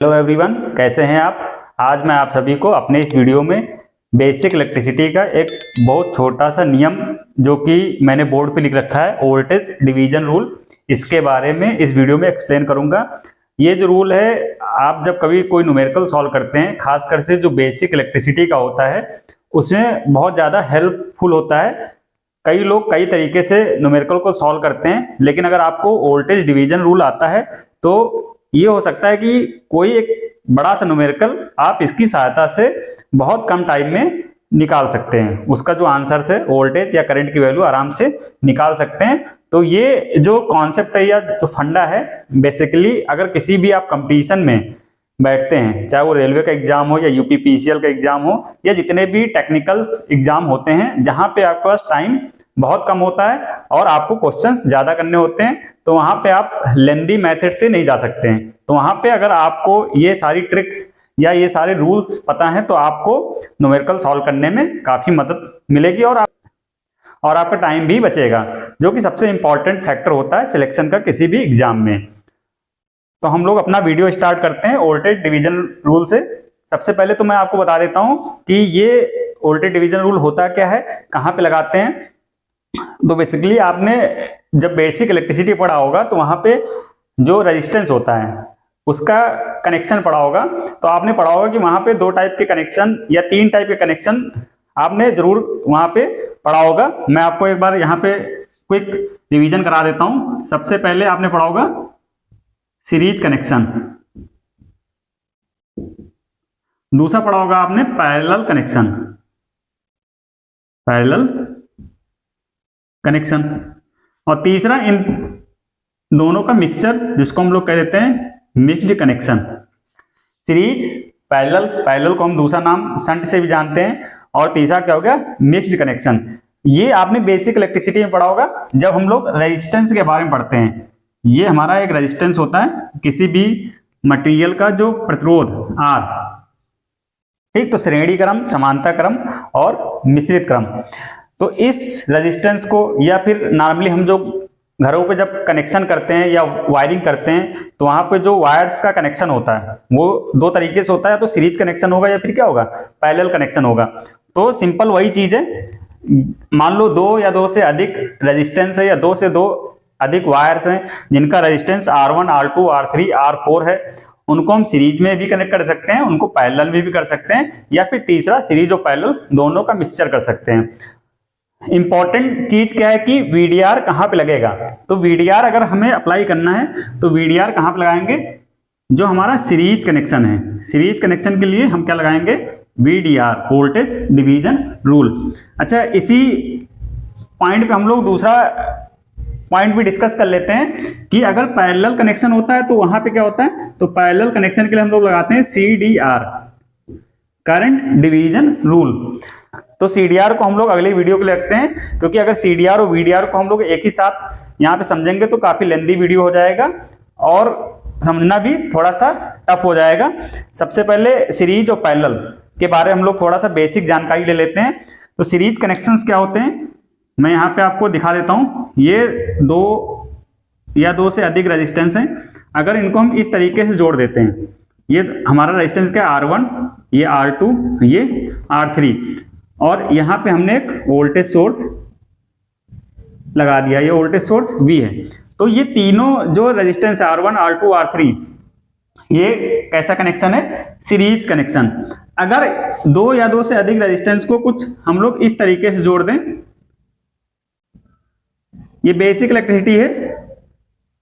Hello everyone, कैसे हैं आप। आज मैं आप सभी को अपने इस वीडियो में बेसिक इलेक्ट्रिसिटी का एक बहुत छोटा सा नियम जो कि मैंने बोर्ड पे लिख रखा है, वोल्टेज डिवीजन रूल, इसके बारे में इस वीडियो में एक्सप्लेन करूंगा। ये जो रूल है, आप जब कभी कोई न्यूमेरिकल सॉल्व करते हैं, खासकर से जो बेसिक इलेक्ट्रिसिटी का होता है, उसमें बहुत ज़्यादा हेल्पफुल होता है। कई लोग कई तरीके से न्यूमेरिकल को सॉल्व करते हैं, लेकिन अगर आपको वोल्टेज डिवीजन रूल आता है तो ये हो सकता है कि कोई एक बड़ा सा न्यूमेरिकल आप इसकी सहायता से बहुत कम टाइम में निकाल सकते हैं। उसका जो आंसर है, वोल्टेज या करंट की वैल्यू आराम से निकाल सकते हैं। तो ये जो कॉन्सेप्ट है या जो फंडा है, बेसिकली अगर किसी भी आप कंपटीशन में बैठते हैं, चाहे वो रेलवे का एग्जाम हो या यूपीपीसीएल का एग्जाम हो या जितने भी टेक्निकल एग्जाम होते हैं जहां पे आपके पास टाइम बहुत कम होता है और आपको क्वेश्चंस ज्यादा करने होते हैं, तो वहां पे आप लेंदी मेथड से नहीं जा सकते हैं। तो वहां पे अगर आपको ये सारी ट्रिक्स या ये सारे रूल्स पता है तो आपको न्यूमेरिकल सॉल्व करने में काफी मदद मिलेगी और आपका टाइम भी बचेगा, जो कि सबसे इंपॉर्टेंट फैक्टर होता है सिलेक्शन का किसी भी एग्जाम में। तो हम लोग अपना वीडियो स्टार्ट करते हैं वोल्टेज डिवीजन रूल से। सबसे पहले तो मैं आपको बता देता हूं कि ये वोल्टेज डिवीजन रूल होता क्या है, कहां पे लगाते हैं। तो बेसिकली आपने जब बेसिक इलेक्ट्रिसिटी पढ़ा होगा तो वहां पे जो रेजिस्टेंस होता है उसका कनेक्शन पढ़ा होगा। तो आपने पढ़ा होगा कि वहां पे दो टाइप के कनेक्शन या तीन टाइप के कनेक्शन आपने जरूर वहां पे पढ़ा होगा। मैं आपको एक बार यहाँ पे क्विक रिवीजन करा देता हूं। सबसे पहले आपने पढ़ा होगा सीरीज कनेक्शन, दूसरा पढ़ा होगा आपने पैरेलल कनेक्शन, और तीसरा इन दोनों का मिक्सचर जिसको हम लोग कह देते हैं मिक्स्ड कनेक्शन। सीरीज, पैरेलल को हम दूसरा नाम शंट से भी जानते हैं, और तीसरा क्या हो गया, मिक्स्ड कनेक्शन। ये आपने बेसिक इलेक्ट्रिसिटी में पढ़ा होगा जब हम लोग रेजिस्टेंस के बारे में पढ़ते हैं। ये हमारा एक रेजिस्टेंस होता है किसी भी मटेरियल का, जो प्रतिरोध आर, ठीक। तो श्रेणी क्रम, समांतर क्रम और मिश्रित क्रम। तो इस रेजिस्टेंस को, या फिर नॉर्मली हम जो घरों पे जब कनेक्शन करते हैं या वायरिंग करते हैं तो वहां पे जो वायर्स का कनेक्शन होता है वो दो तरीके से होता है, तो सीरीज कनेक्शन होगा या फिर क्या होगा, पैरेलल कनेक्शन होगा। तो सिंपल वही चीज है, मान लो दो या दो से अधिक रेजिस्टेंस है या दो से दो अधिक वायर्स हैं जिनका resistance R1, R2, R3, R4 है, उनको हम सीरीज में भी कनेक्ट कर सकते हैं, उनको पैरेलल में भी कर सकते हैं, या फिर तीसरा सीरीज और पैरेलल दोनों का मिक्सचर कर सकते हैं। इंपॉर्टेंट चीज क्या है कि वीडीआर कहां पे लगेगा। तो वीडीआर अगर हमें अप्लाई करना है तो वीडीआर कहां पे लगाएंगे, जो हमारा सीरीज कनेक्शन है, सीरीज कनेक्शन के लिए हम क्या लगाएंगे, वीडीआर, वोल्टेज डिवीजन रूल। अच्छा, इसी पॉइंट पे हम लोग दूसरा पॉइंट भी डिस्कस कर लेते हैं कि अगर पैरेलल कनेक्शन होता है तो वहां पे क्या होता है। तो पैरेलल कनेक्शन के लिए हम लोग लगाते हैं CDR, करंट डिवीजन रूल। तो CDR को हम लोग अगली वीडियो के लिए रखते हैं, क्योंकि अगर CDR और VDR को हम लोग एक ही साथ यहाँ पे समझेंगे तो काफी लेंदी वीडियो हो जाएगा और समझना भी थोड़ा सा टफ हो जाएगा। सबसे पहले सीरीज और पैरेलल के बारे में हम लोग थोड़ा सा बेसिक जानकारी ले लेते हैं। तो सीरीज कनेक्शंस क्या होते हैं, मैं यहाँ पे आपको दिखा देता हूँ। ये दो या दो से अधिक रेजिस्टेंस हैं, अगर इनको हम इस तरीके से जोड़ देते हैं, ये हमारा रेजिस्टेंस क्या है, R1, ये R2, ये R3, और यहाँ पे हमने एक वोल्टेज सोर्स लगा दिया, ये वोल्टेज सोर्स V है। तो ये तीनों जो रेजिस्टेंस है R1, R2, R3, ये कैसा कनेक्शन है, सीरीज कनेक्शन। अगर दो या दो से अधिक रेजिस्टेंस को कुछ हम लोग इस तरीके से जोड़ दें, ये बेसिक इलेक्ट्रिसिटी है,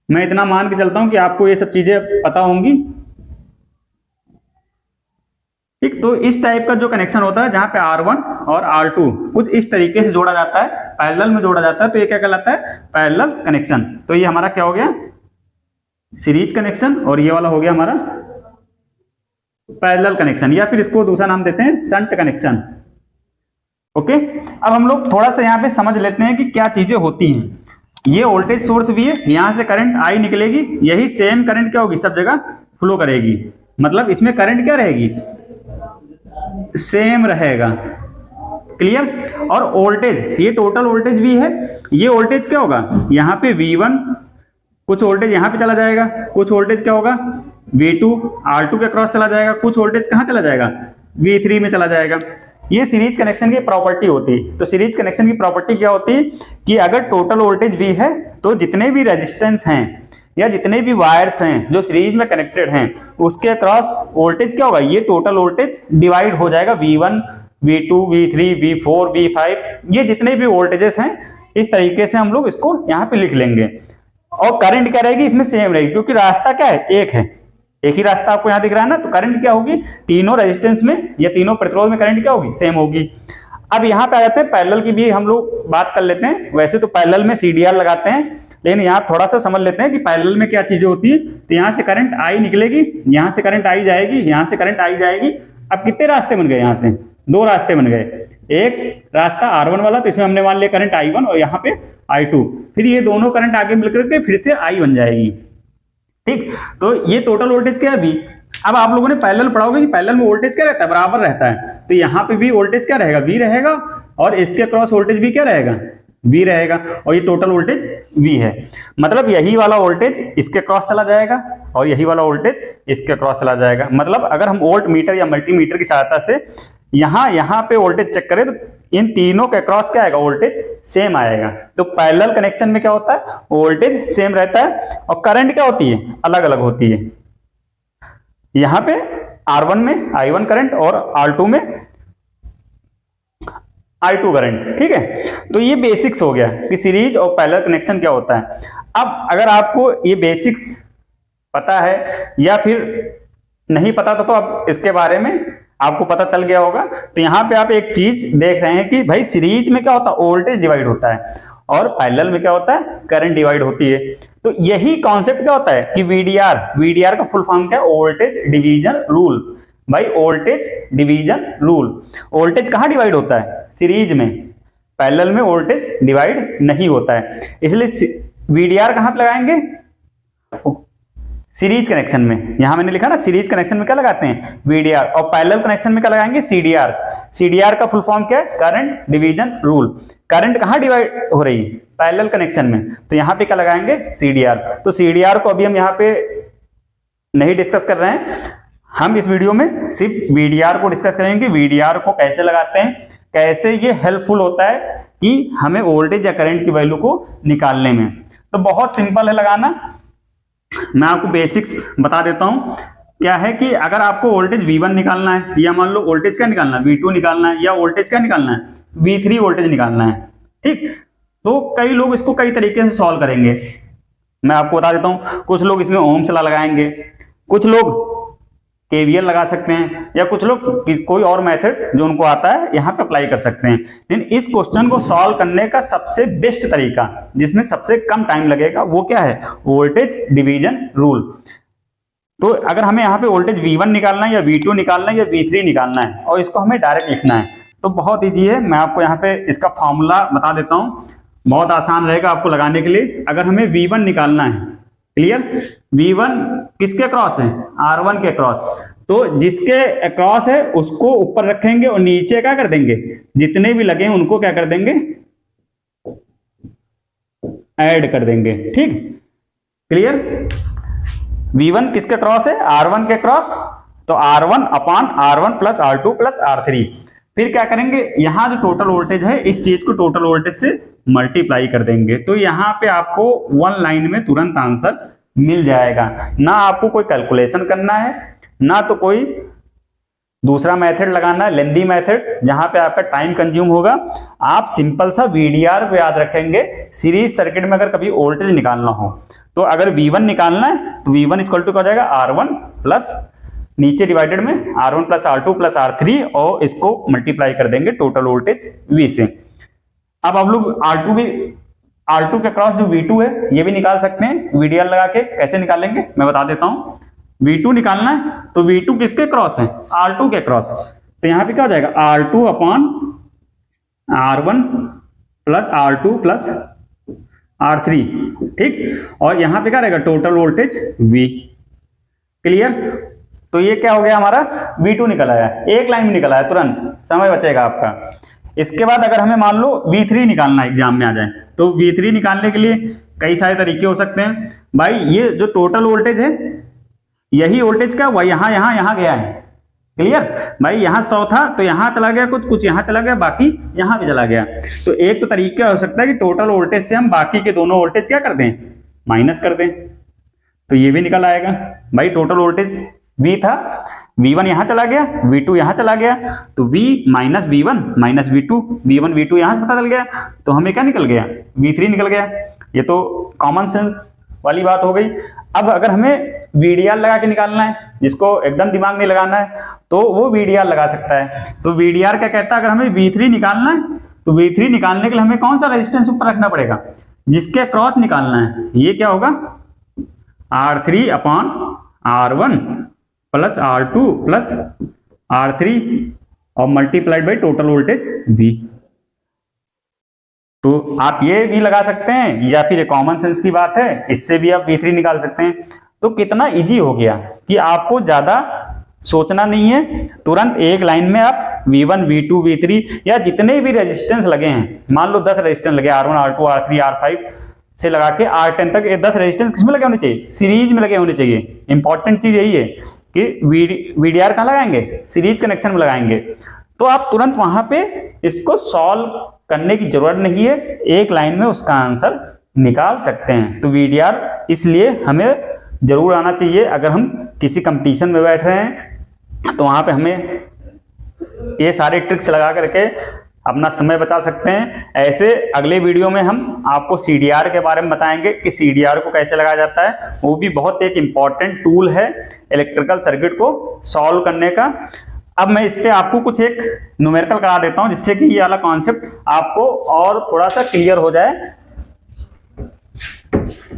मैं इतना मान के चलता हूं कि आपको ये सब चीजें पता होंगी, ठीक। तो इस टाइप का जो कनेक्शन होता है जहां पे R1 और R2 कुछ इस तरीके से जोड़ा जाता है, पैरेलल में जोड़ा जाता है, तो ये क्या कहलाता है, पैरेलल कनेक्शन। तो ये हमारा क्या हो गया, सीरीज कनेक्शन, और ये वाला हो गया हमारा पैरेलल कनेक्शन, या फिर इसको दूसरा नाम देते हैं शंट कनेक्शन। ओके, अब हम लोग थोड़ा सा यहाँ पे समझ लेते हैं कि क्या चीजें होती हैं। ये वोल्टेज सोर्स भी है, यहां से करंट I निकलेगी, यही सेम करंट क्या होगी, सब जगह फ्लो करेगी, मतलब इसमें करंट क्या रहेगी, सेम रहेगा, क्लियर। और वोल्टेज, ये टोटल वोल्टेज भी है, ये वोल्टेज क्या होगा, यहाँ पे V1, कुछ वोल्टेज यहाँ पे चला जाएगा, कुछ वोल्टेज क्या होगा V2 R2 के अक्रॉस चला जाएगा, कुछ वोल्टेज कहाँ चला जाएगा, V3 में चला जाएगा। ये सीरीज कनेक्शन की प्रॉपर्टी होती है। तो सीरीज कनेक्शन की प्रॉपर्टी क्या होती है कि अगर टोटल वोल्टेज V है तो जितने भी रेजिस्टेंस हैं या जितने भी वायर्स हैं जो सीरीज में कनेक्टेड हैं उसके अक्रॉस वोल्टेज क्या होगा, ये टोटल वोल्टेज डिवाइड हो जाएगा V1 V2 V3 V4 V5, ये जितने भी वोल्टेजेस हैं इस तरीके से हम लोग इसको यहाँ पे लिख लेंगे। और करंट क्या रहेगी इसमें सेम रहेगी, क्योंकि रास्ता क्या है, एक ही रास्ता आपको यहाँ दिख रहा है ना, तो करंट क्या होगी, तीनों रेजिस्टेंस में या तीनों प्रतिरोध में करंट क्या होगी, सेम होगी। अब यहाँ पे आ जाते हैं पैरेलल की भी हम लोग बात कर लेते हैं। वैसे तो पैरेलल में CDR लगाते हैं, लेकिन यहाँ थोड़ा सा समझ लेते हैं कि पैरेलल में क्या चीजें होती है। तो यहाँ से करंट आई निकलेगी, यहाँ से करंट आई जाएगी, यहाँ से करंट आई जाएगी। अब कितने रास्ते बन गए, यहाँ से 2 रास्ते बन गए। एक रास्ता R1 वाला, तो इसमें हमने मान लिया करंट I1 और यहाँ पे I2, फिर ये दोनों करंट आगे मिलकर के फिर से I बन जाएगी। ठीक, तो ये टोटल वोल्टेज क्या है V। अब आप लोगों ने पैरेलल पढ़ाओगे कि पैरेलल में वोल्टेज क्या रहता है, बराबर रहता है। तो यहाँ पे भी वोल्टेज क्या रहेगा, V रहेगा, और इसके क्रॉस वोल्टेज भी क्या रहेगा, V रहेगा, और ये टोटल वोल्टेज V है। मतलब यही वाला वोल्टेज इसके क्रॉस चला जाएगा और यही वाला वोल्टेज इसके क्रॉस चला जाएगा। मतलब अगर हम वोल्ट मीटर या मल्टीमीटर की सहायता से यहाँ पे वोल्टेज चेक करें तो इन तीनों के क्रॉस क्या आएगा, वोल्टेज सेम आएगा। तो पैरेलल कनेक्शन में क्या होता है, वोल्टेज सेम रहता है और करंट क्या होती है, अलग अलग होती है। यहाँ पे R1 में I1 करंट और R2 में I2 करंट। ठीक है, तो ये बेसिक्स हो गया कि सीरीज और पैरेलल कनेक्शन क्या होता है। अब अगर आपको ये बेसिक्स पता है या फिर नहीं पता था तो अब इसके बारे में आपको पता चल गया होगा। तो यहाँ पे आप एक चीज देख रहे हैं कि भाई सीरीज में क्या होता है, वोल्टेज डिवाइड होता है, और पैरेलल में क्या होता है, करंट डिवाइड होती है। तो यही कॉन्सेप्ट क्या होता है कि VDR का फुल फॉर्म क्या है, वोल्टेज डिवीजन रूल। भाई वोल्टेज डिवीजन रूल, वोल्टेज कहाँ डिवाइड होता है, सीरीज में, पैरेलल में वोल्टेज डिवाइड नहीं होता है। इसलिए VDR कहाँ पे लगाएंगे, सीरीज कनेक्शन में। यहां मैंने लिखा ना सीरीज कनेक्शन में क्या लगाते हैं, VDR, और पैरेलल कनेक्शन में क्या लगाएंगे, CDR का फुल फॉर्म क्या है, करंट डिवीजन रूल। करंट कहां डिवाइड हो रही है, पैरेलल कनेक्शन में, तो यहां पे क्या लगाएंगे, CDR। तो CDR को अभी हम यहाँ पे नहीं डिस्कस कर रहे हैं, हम इस वीडियो में सिर्फ VDR को डिस्कस करेंगे। VDR को कैसे लगाते हैं, कैसे ये हेल्पफुल होता है कि हमें वोल्टेज या करंट की वैल्यू को निकालने में। तो बहुत सिंपल है लगाना, मैं आपको बेसिक्स बता देता हूं। क्या है कि अगर आपको वोल्टेज V1 निकालना है, या मान लो वोल्टेज क्या निकालना है, V2 निकालना है, या वोल्टेज क्या निकालना है, V3 वोल्टेज निकालना है। ठीक, तो कई लोग इसको कई तरीके से सॉल्व करेंगे, मैं आपको बता देता हूं। कुछ लोग इसमें ओम्स लॉ लगाएंगे, कुछ लोग KVL लगा सकते हैं, या कुछ लोग कोई और मेथड जो उनको आता है यहाँ पे अप्लाई कर सकते हैं। लेकिन इस क्वेश्चन को सॉल्व करने का सबसे बेस्ट तरीका, जिसमें सबसे कम टाइम लगेगा, वो क्या है, वोल्टेज डिवीजन रूल। तो अगर हमें यहाँ पे वोल्टेज V1 निकालना है, या V2 निकालना है, या V3 निकालना है, और इसको हमें डायरेक्ट लिखना है, तो बहुत ईजी है। मैं आपको यहाँ पे इसका फॉर्मूला बता देता हूँ, बहुत आसान रहेगा आपको लगाने के लिए। अगर हमें V1 निकालना है, क्लियर, V1 किसके अक्रॉस है, R1 के अक्रॉस, तो जिसके अक्रॉस है उसको ऊपर रखेंगे और नीचे क्या कर देंगे, जितने भी लगे हैं उनको क्या कर देंगे, ऐड कर देंगे। ठीक, क्लियर। V1 किसके क्रॉस है, R1 के क्रॉस, तो R1 upon R1 plus R2 plus R3। फिर क्या करेंगे, यहां जो टोटल वोल्टेज है इस चीज को टोटल वोल्टेज से मल्टीप्लाई कर देंगे। तो यहाँ पे आपको वन लाइन में तुरंत आंसर मिल जाएगा। ना आपको कोई कैलकुलेशन करना है, ना तो कोई दूसरा मेथड लगाना है, लेंदी मेथड, जहां पे आपका टाइम कंज्यूम होगा। आप सिंपल सा VDR को याद रखेंगे। सीरीज सर्किट में अगर कभी वोल्टेज निकालना हो, तो अगर V1 निकालना है तो V1 इक्वल टू क्या हो जाएगा, R1 प्लस नीचे डिवाइडेड में R1 plus R2 plus R3, और इसको मल्टीप्लाई कर देंगे टोटल वोल्टेज V से। अब आप लोग R2 के क्रॉस जो V2 है ये भी निकाल सकते हैं VDR लगा के। कैसे निकालेंगे मैं बता देता हूं। V2 निकालना है तो V2 किसके क्रॉस है, R2 के क्रॉस। तो यहां पे क्या हो जाएगा, R2 upon R1 plus R2 plus R3। ठीक, और यहां पे क्या रहेगा, टोटल वोल्टेज V। क्लियर। तो ये क्या हो गया, हमारा V2 निकल आया, एक लाइन में निकल आया, तुरंत समय बचेगा आपका। इसके बाद अगर हमें मान लो V3 निकालना एग्जाम में आ जाए, तो V3 निकालने के लिए कई सारे तरीके हो सकते हैं। भाई ये जो टोटल वोल्टेज है यही वोल्टेज का वह यहाँ यहाँ यहाँ गया है। क्लियर भाई, यहाँ 100 था तो यहाँ चला गया, कुछ यहाँ चला गया, बाकी यहाँ भी चला गया। तो एक तो तरीका हो सकता है कि टोटल वोल्टेज से हम बाकी के दोनों वोल्टेज क्या कर दें, माइनस कर दें, तो ये भी निकल आएगा। भाई टोटल वोल्टेज V था, V1 यहाँ चला गया, V2 यहाँ चला गया, तो V minus V1 minus V2, V1 V2 यहाँ से पता चल गया, तो हमें क्या निकल गया, V3 निकल गया। ये तो कॉमन सेंस वाली बात हो गई। अब अगर हमें VDR लगा के निकालना है, जिसको एकदम दिमाग नहीं लगाना है, तो वो VDR लगा सकता है। तो VDR क्या कहता है, अगर हमें V3 निकालना है तो V3 निकालने के लिए हमें कौन सा रेजिस्टेंस ऊपर रखना पड़ेगा, जिसके क्रॉस निकालना है। ये क्या होगा, R3 upon R1 plus R2 plus R3 और multiplied by total voltage V। तो आप ये भी लगा सकते हैं, या फिर कॉमन सेंस की बात है, इससे भी आप V3 निकाल सकते हैं। तो कितना इजी हो गया कि आपको ज्यादा सोचना नहीं है, तुरंत एक लाइन में आप V1 V2 V3 या जितने भी रेजिस्टेंस लगे हैं, मान लो 10 रेजिस्टेंस लगे, R1 R2 R3 R5 से लगा के R10 तक, ये 10 रेजिस्टेंस किसमें लगे होने चाहिए, सीरीज में लगे होने चाहिए। इंपॉर्टेंट चीज यही है कि VDR कहाँ लगाएंगे, सीरीज कनेक्शन में लगाएंगे। तो आप तुरंत वहां पे इसको सॉल्व करने की जरूरत नहीं है, एक लाइन में उसका आंसर निकाल सकते हैं। तो VDR इसलिए हमें जरूर आना चाहिए। अगर हम किसी कंपटीशन में बैठ रहे हैं तो वहां पे हमें ये सारे ट्रिक्स लगा करके अपना समय बचा सकते हैं। ऐसे अगले वीडियो में हम आपको CDR के बारे में बताएंगे कि CDR को कैसे लगाया जाता है। वो भी बहुत एक इंपॉर्टेंट टूल है इलेक्ट्रिकल सर्किट को सॉल्व करने का। अब मैं इस पे आपको कुछ एक न्यूमेरिकल करा देता हूं, जिससे कि ये वाला कॉन्सेप्ट आपको और थोड़ा सा क्लियर हो जाए।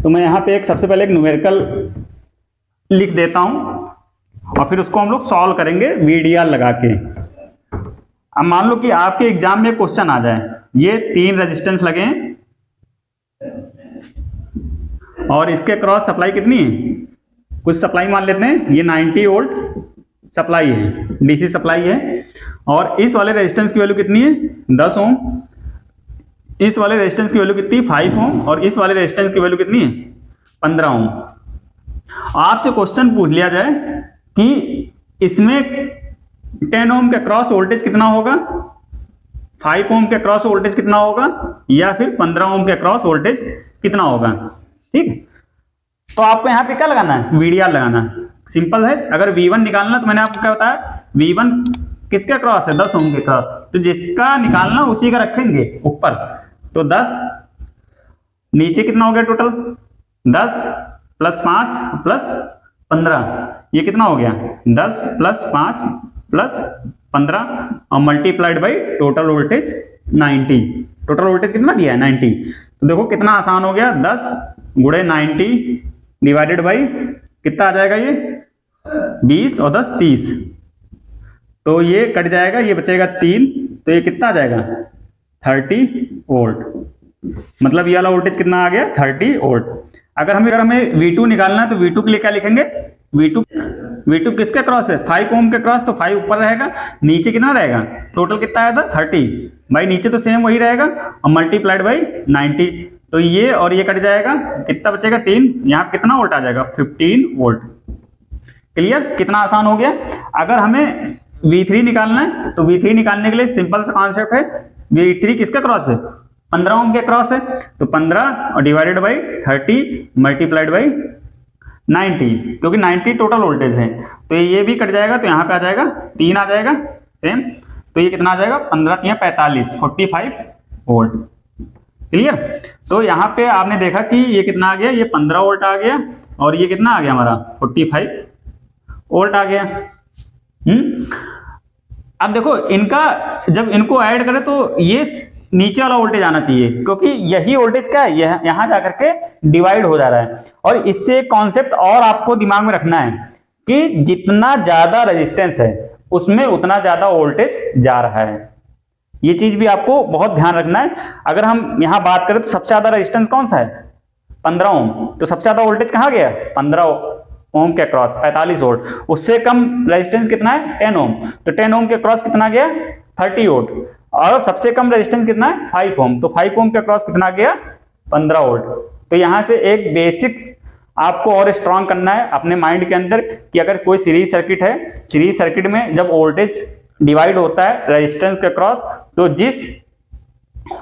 तो मैं यहाँ पे सबसे पहले एक न्यूमेरिकल लिख देता हूं और फिर उसको हम लोग सॉल्व करेंगे VDR लगा के। अब मान लो कि आपके एग्जाम में क्वेश्चन आ जाए, ये 3 रेजिस्टेंस लगे हैं और इसके क्रॉस सप्लाई कितनी है, कुछ सप्लाई मान लेते हैं, ये 90 वोल्ट सप्लाई है, DC सप्लाई है। और इस वाले रेजिस्टेंस की वैल्यू कितनी है, 10 ओम। इस वाले रेजिस्टेंस की वैल्यू कितनी है, 5 ओम। और इस वाले रेजिस्टेंस की वैल्यू कितनी है, 15 ओम। आपसे क्वेश्चन पूछ लिया जाए कि इसमें 10 ओम के क्रॉस वोल्टेज कितना होगा, 5 ओम के क्रॉस वोल्टेज कितना होगा, या फिर 15 ओम के क्रॉस वोल्टेज कितना होगा। ठीक, तो आपको यहाँ पे क्या लगाना है, VDR लगाना है। सिंपल है। अगर V1 निकालना, तो मैंने आपको क्या बताया, V1 किसके क्रॉस है, 10 ओम के क्रॉस, तो जिसका निकालना उसी का रखेंगे ऊपर। तो 10 नीचे कितना हो गया टोटल, 10 प्लस 5 प्लस 15, ये कितना हो गया, 10 प्लस 5 प्लस 15 और multiplied by total voltage 90। Total voltage कितना दिया है, 90। तो देखो कितना आसान हो गया, 10 गुणे 90 डिवाइडेड बाई कितना आ जाएगा, ये 20 और 10 30, तो ये कट जाएगा, ये बचेगा 3, तो ये कितना आ जाएगा, 30 वोल्ट। मतलब ये वाला वोल्टेज कितना आ गया, 30 वोल्ट। अगर हमें V2 निकालना है तो V2 के लिए क्या लिखेंगे, V2 किसके क्रॉस है, 5 ओम के क्रॉस, तो 5 ऊपर रहेगा, नीचे कितना रहेगा, टोटल कितना आया था 30, भाई नीचे तो सेम वही रहेगा और मल्टीप्लाइड बाई 90, तो ये और ये कट जाएगा, कितना बचेगा 3, यहाँ कितना वोल्ट आ जाएगा, 15 वोल्ट। क्लियर, कितना आसान हो गया। अगर हमें V3 निकालना है तो V3 निकालने के लिए सिंपल सा कॉन्सेप्ट है, V3 किसका क्रॉस है, 15 ओम के क्रॉस है, तो 15 और डिवाइडेड बाई 30 मल्टीप्लाइड बाई 90, क्योंकि 90 टोटल वोल्टेज है, तो ये भी कट जाएगा, तो यहाँ पे आ जाएगा 3 आ जाएगा सेम, तो ये कितना आ जाएगा, 15 3 45 45 वोल्ट। क्लियर। तो यहाँ पे आपने देखा कि ये कितना आ गया, ये 15 वोल्ट आ गया और ये कितना आ गया हमारा 45 वोल्ट आ गया। अब देखो इनका जब इनको ऐड करें तो ये नीचे वाला वोल्टेज आना चाहिए, क्योंकि यही वोल्टेज क्या है, यहां जाकर के डिवाइड हो जा रहा है। और इससे एक कॉन्सेप्ट और आपको दिमाग में रखना है कि जितना ज्यादा रेजिस्टेंस है उसमें उतना ज्यादा वोल्टेज जा रहा है। ये चीज भी आपको बहुत ध्यान रखना है। अगर हम यहां बात करें तो सबसे ज्यादा रेजिस्टेंस कौन सा है, 15 ओम, तो सबसे ज्यादा वोल्टेज कहां गया, 15 ओम के क्रॉस 45 वोल्ट। उससे कम रेजिस्टेंस कितना है, 10 ओम, तो 10 ओम के क्रॉस कितना गया, 30 वोल्ट। और सबसे कम रेजिस्टेंस कितना है, 5 ओम, तो 5 ओम के क्रॉस कितना गया, 15 वोल्ट। तो यहां से एक बेसिक्स आपको और स्ट्रांग करना है अपने माइंड के अंदर कि अगर कोई सीरीज सर्किट है, सीरीज सर्किट में जब वोल्टेज डिवाइड होता है रेजिस्टेंस के क्रॉस, तो जिस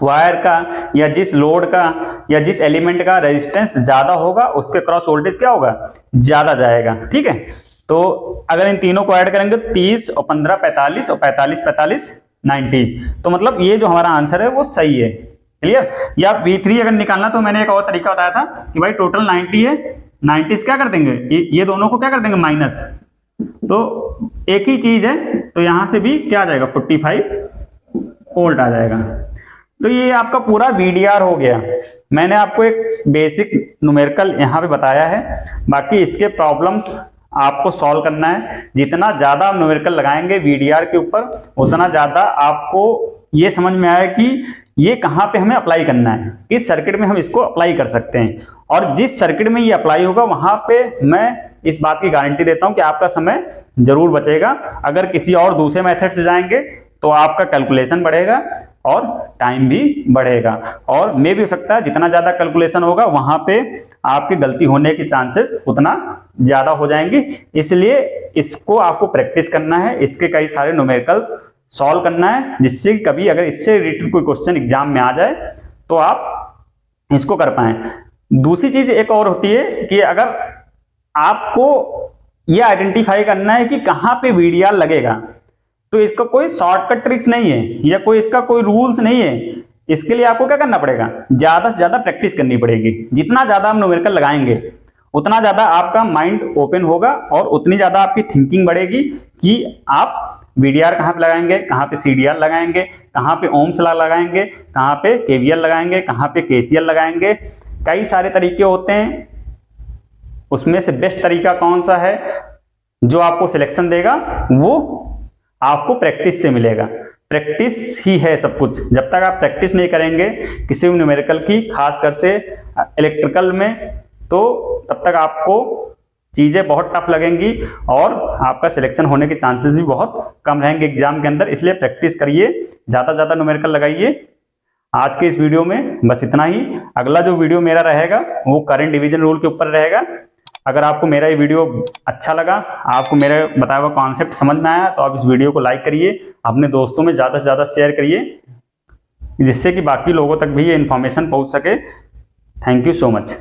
वायर का या जिस लोड का या जिस एलिमेंट का रेजिस्टेंस ज्यादा होगा उसके क्रॉस वोल्टेज क्या होगा, ज्यादा जाएगा। ठीक है, तो अगर इन तीनों को ऐड करेंगे 30 और 15 45 और 45 45 90, तो मतलब ये जो हमारा आंसर है वो सही है। क्लियर? या V3 अगर निकालना तो मैंने एक और तरीका बताया था कि भाई टोटल 90 है, 90 क्या कर देंगे, ये दोनों को क्या कर देंगे माइनस, तो एक ही चीज है, तो यहां से भी क्या आ जाएगा 45 वोल्ट आ जाएगा। तो ये आपका पूरा VDR हो गया। मैंने आपको एक बेसिक न्यूमेरिकल यहाँ पे बताया है, बाकी इसके प्रॉब्लम्स आपको सॉल्व करना है। जितना ज्यादा आप न्यूमेरिकल लगाएंगे VDR के ऊपर, उतना ज्यादा आपको ये समझ में आया कि ये कहाँ पे हमें अप्लाई करना है, किस सर्किट में हम इसको अप्लाई कर सकते हैं, और जिस सर्किट में ये अप्लाई होगा वहां पे मैं इस बात की गारंटी देता हूं कि आपका समय जरूर बचेगा। अगर किसी और दूसरे मेथड से जाएंगे तो आपका कैलकुलेशन बढ़ेगा और टाइम भी बढ़ेगा, और मे भी हो सकता है जितना ज्यादा कैलकुलेशन होगा वहां पे आपकी गलती होने के चांसेस उतना ज्यादा हो जाएंगे। इसलिए इसको आपको प्रैक्टिस करना है, इसके कई सारे न्यूमेरिकल्स सॉल्व करना है, जिससे कभी अगर इससे रिलेटेड कोई क्वेश्चन एग्जाम में आ जाए तो आप इसको कर पाए। दूसरी चीज एक और होती है कि अगर आपको यह आइडेंटिफाई करना है कि कहां पे VDR लगेगा, तो इसका कोई शॉर्टकट ट्रिक्स नहीं है या कोई इसका कोई रूल्स नहीं है। इसके लिए आपको क्या करना पड़ेगा, ज्यादा से ज्यादा प्रैक्टिस करनी पड़ेगी। जितना ज्यादा आप न्यूमेरिकल लगाएंगे उतना ज्यादा आपका माइंड ओपन होगा और उतनी ज्यादा आपकी थिंकिंग बढ़ेगी कि आप VDR कहाँ पे लगाएंगे, कहाँ पे CDR लगाएंगे, कहाँ पे ओम्स लॉ लगाएंगे, कहाँ पे KVL लगाएंगे, कहाँ पे KCL लगाएंगे। कई सारे तरीके होते हैं, उसमें से बेस्ट तरीका कौन सा है जो आपको सिलेक्शन देगा, वो आपको प्रैक्टिस से मिलेगा। प्रैक्टिस ही है सब कुछ। जब तक आप प्रैक्टिस नहीं करेंगे किसी भी न्यूमेरिकल की, खासकर से इलेक्ट्रिकल में, तो तब तक आपको चीजें बहुत टफ लगेंगी और आपका सिलेक्शन होने के चांसेस भी बहुत कम रहेंगे एग्जाम के अंदर। इसलिए प्रैक्टिस करिए, ज्यादा ज्यादा न्यूमेरिकल लगाइए। आज के इस वीडियो में बस इतना ही। अगला जो वीडियो मेरा रहेगा वो करंट डिवीजन रूल के ऊपर रहेगा। अगर आपको मेरा ये वीडियो अच्छा लगा, आपको मेरा बताया हुआ कॉन्सेप्ट समझ में आया, तो आप इस वीडियो को लाइक करिए, अपने दोस्तों में ज्यादा से ज्यादा शेयर करिए, जिससे कि बाकी लोगों तक भी ये इन्फॉर्मेशन पहुंच सके। Thank you so much.